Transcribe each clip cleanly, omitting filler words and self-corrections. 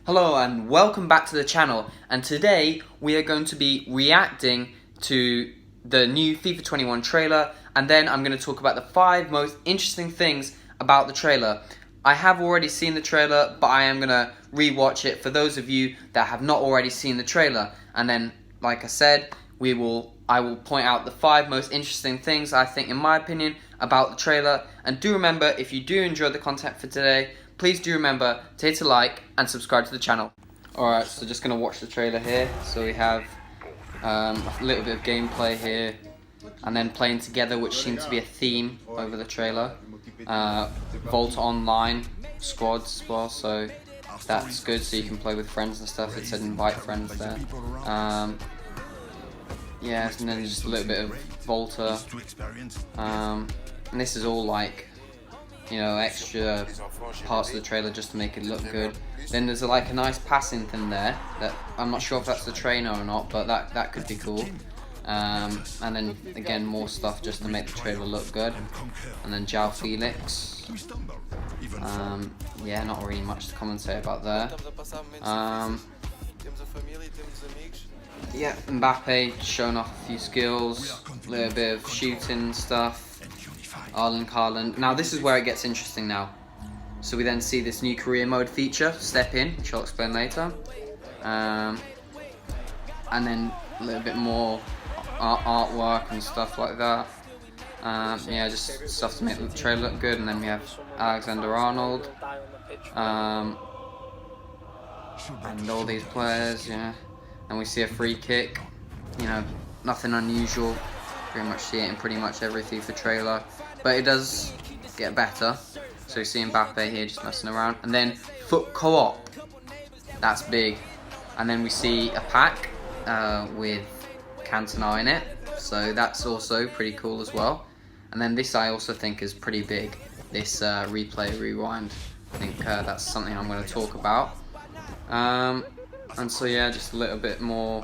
Hello and welcome back to the channel, and today we are going to be reacting to the new FIFA 21 trailer, and then I'm going to talk about the 5 most interesting things about the trailer. I have already seen the trailer, but I am going to re-watch it for those of you that have not already seen the trailer, and then, like I said, I will point out the 5 most interesting things I think, in my opinion, about the trailer. And do remember, if you do enjoy the content for today, please do remember to hit a like and subscribe to the channel. Alright, so just going to watch the trailer here. So we have a little bit of gameplay here, and then playing together, which seems to be a theme over the trailer. Vault Online squads as well, so that's good, so you can play with friends and stuff. It said invite friends there. Yeah, and then just a little bit of Volta. And this is all like, you know, extra parts of the trailer just to make it look good. Then there's like a nice passing thing there that I'm not sure if that's the trainer or not, but that could be cool. And then again more stuff just to make the trailer look good. And then João Felix. Yeah, not really much to commentate about there. Yeah, Mbappe showing off a few skills, a little bit of shooting stuff. Haaland. Now this is where it gets interesting now. So we then see this new career mode feature, step in, which I'll explain later. And then a little bit more artwork and stuff like that. Yeah, just stuff to make the trailer look good. And then we have Alexander-Arnold. And all these players, yeah. And we see a free kick, you know, nothing unusual. Pretty much see it in pretty much every FIFA trailer, but it does get better. So you see Mbappe here just messing around, and then foot co-op, that's big. And then we see a pack with Cantona in it, so that's also pretty cool as well. And then this I also think is pretty big, this replay rewind. I think that's something I'm going to talk about. And so yeah, just a little bit more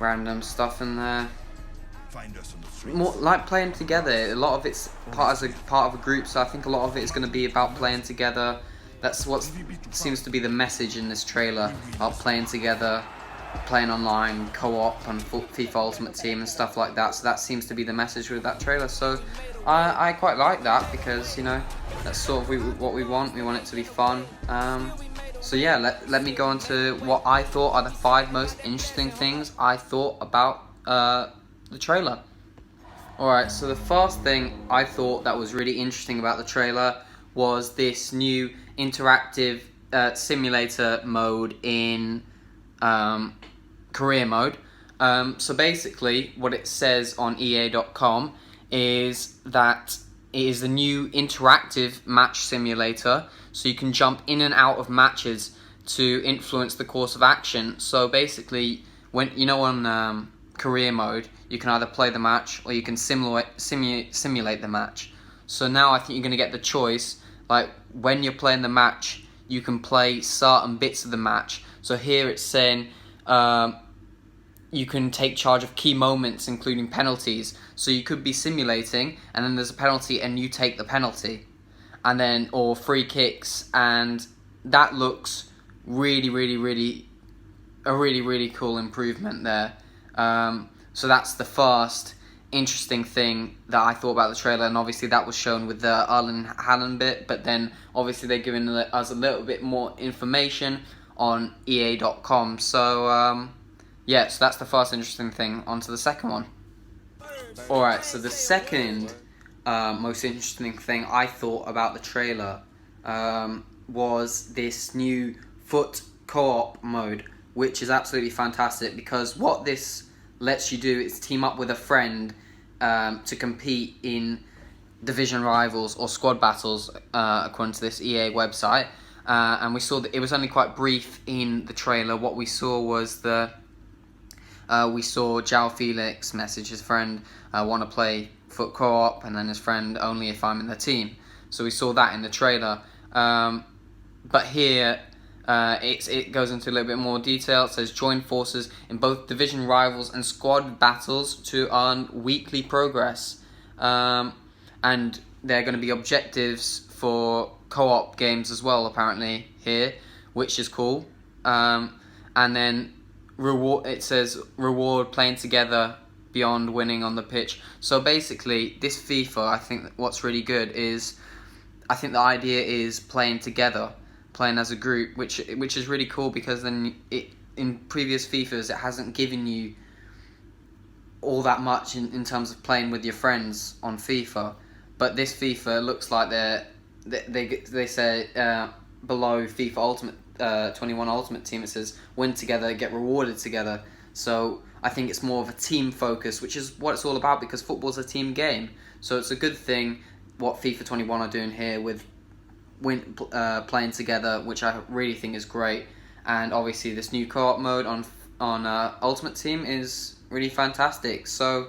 random stuff in there. More like playing together. A lot of it's part of a group, so I think a lot of it is going to be about playing together. That's what seems to be the message in this trailer, about playing together, playing online, co-op, and FIFA Ultimate Team and stuff like that. So that seems to be the message with that trailer. So I quite like that, because, you know, that's sort of what we want. We want it to be fun. So yeah, let me go on to what I thought are the 5 most interesting things I thought about the trailer. Alright, so the first thing I thought that was really interesting about the trailer was this new interactive simulator mode in career mode. So basically what it says on EA.com is that it is a new interactive match simulator, so you can jump in and out of matches to influence the course of action. So basically, when you know, on career mode, you can either play the match or you can simulate the match. So now I think you're going to get the choice, like when you're playing the match, you can play certain bits of the match. So here it's saying you can take charge of key moments, including penalties. So you could be simulating, and then there's a penalty, and you take the penalty, and then or free kicks, and that looks really cool improvement there. So that's the first interesting thing that I thought about the trailer, and obviously that was shown with the Erling Haaland bit, but then obviously they're giving us a little bit more information on EA.com. So yeah, so that's the first interesting thing. On to the second one. Alright, so the second most interesting thing I thought about the trailer was this new foot co-op mode, which is absolutely fantastic, because what this lets you do is team up with a friend to compete in division rivals or squad battles, according to this EA website. And we saw that it was only quite brief in the trailer. What we saw was we saw João Felix message his friend, want to play foot co-op, and then his friend, only if I'm in the team. So we saw that in the trailer. But here it goes into a little bit more detail. It says join forces in both division rivals and squad battles to earn weekly progress. And there are going to be objectives for co-op games as well, apparently, here, which is cool. And then it says reward playing together beyond winning on the pitch. So basically, this FIFA, I think what's really good is, I think the idea is playing together, playing as a group, which is really cool, because then in previous FIFAs it hasn't given you all that much in terms of playing with your friends on FIFA. But this FIFA looks like they say below FIFA Ultimate 21 Ultimate Team, it says win together, get rewarded together. So I think it's more of a team focus, which is what it's all about, because football's a team game. So it's a good thing what FIFA 21 are doing here with playing together, which I really think is great. And obviously this new co-op mode on Ultimate Team is really fantastic. So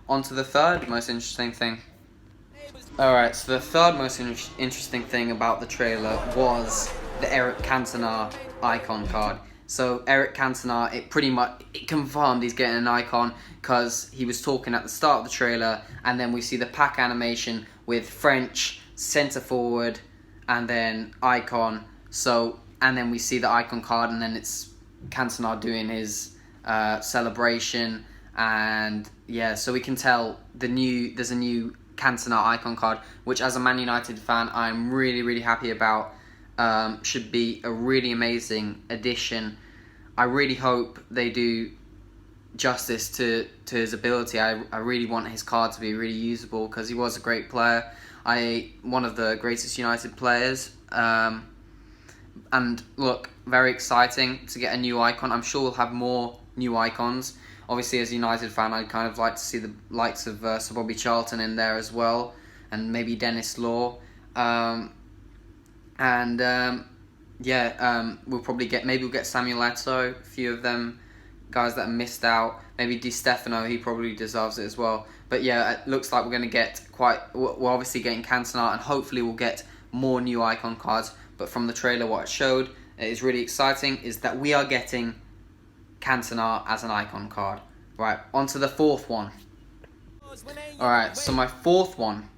on to the third most interesting thing. Alright, so the third most interesting thing about the trailer was the Eric Cantona icon card. So Eric Cantona, it confirmed he's getting an icon, because he was talking at the start of the trailer, and then we see the pack animation with French, centre forward, and then icon. So, and then we see the icon card, and then it's Cantona doing his celebration, and yeah, so we can tell there's a new Cantona icon card, which as a Man United fan I'm really happy about. Should be a really amazing addition. I really hope they do justice to his ability. I really want his card to be really usable, because he was a great player. One of the greatest United players. And look, very exciting to get a new icon. I'm sure we'll have more new icons. Obviously, as a United fan, I'd kind of like to see the likes of Sir Bobby Charlton in there as well, and maybe Dennis Law. We'll probably get Samuel Eto'o, a few of them guys that are missed out. Maybe Di Stefano, he probably deserves it as well. But yeah, it looks like we're going to get we're obviously getting Cantona, and hopefully we'll get more new icon cards. But from the trailer, what it showed, it is really exciting, is that we are getting Cantona as an icon card. Right, on to the fourth one. Alright, so my fourth one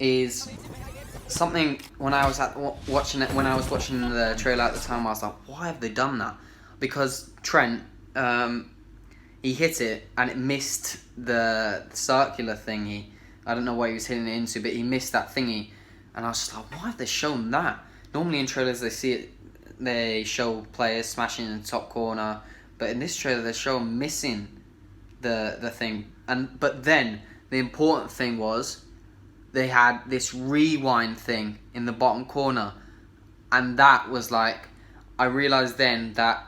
is something. When I was watching the trailer at the time, I was like, why have they done that? Because Trent, he hit it and it missed the circular thingy. I don't know what he was hitting it into, but he missed that thingy, and I was just like, why have they shown that? Normally in trailers they show players smashing in the top corner, but in this trailer they show him missing the thing. But then the important thing was, they had this rewind thing in the bottom corner, and that was like, I realised then that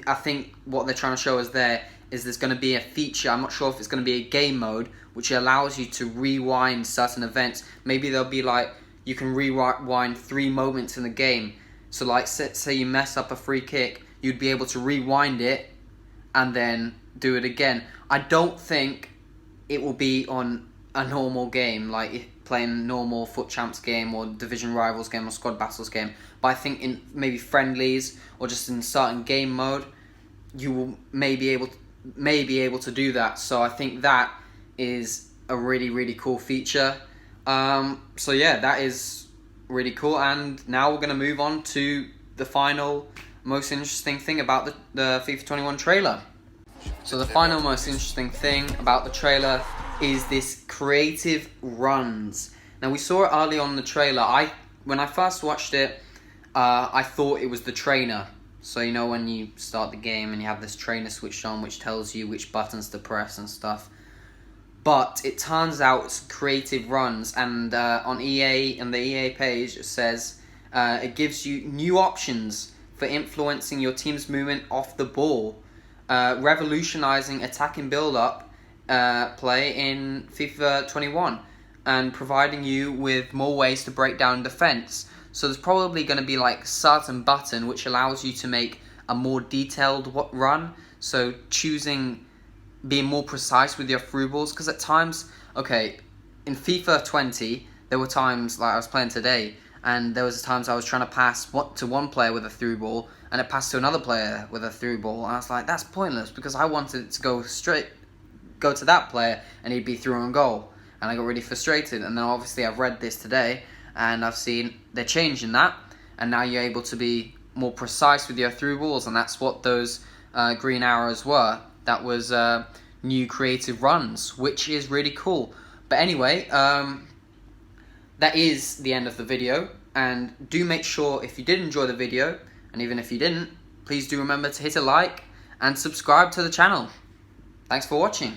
I think what they're trying to show us there is there's going to be a feature. I'm not sure if it's going to be a game mode which allows you to rewind certain events. Maybe there'll be like, you can rewind 3 moments in the game. So like, say you mess up a free kick, you'd be able to rewind it and then do it again. I don't think it will be on a normal game, like playing a normal Foot Champs game or Division Rivals game or Squad Battles game. But I think in maybe friendlies or just in certain game mode, you will maybe able to do that. So I think that is a really cool feature. So yeah, that is really cool. And now we're going to move on to the final most interesting thing about the FIFA 21 trailer. So the final most interesting thing about the trailer is this creative runs. Now we saw it early on in the trailer. When I first watched it, I thought it was the trainer. So you know when you start the game and you have this trainer switched on which tells you which buttons to press and stuff. But it turns out it's creative runs, and on EA and the EA page it says it gives you new options for influencing your team's movement off the ball, revolutionizing attacking build-up play in FIFA 21, and providing you with more ways to break down defense. So there's probably going to be like a certain button which allows you to make a more detailed run. So being more precise with your through balls, because at times, okay, in FIFA 20, there were times, like I was playing today, and there was times I was trying to pass to one player with a through ball, and it passed to another player with a through ball, and I was like, that's pointless, because I wanted it to go to that player, and he'd be through on goal, and I got really frustrated. And then obviously I've read this today, and I've seen they're changing that, and now you're able to be more precise with your through balls, and that's what those green arrows were. That was new creative runs, which is really cool. But anyway, that is the end of the video, and do make sure, if you did enjoy the video, and even if you didn't, please do remember to hit a like and subscribe to the channel. Thanks for watching.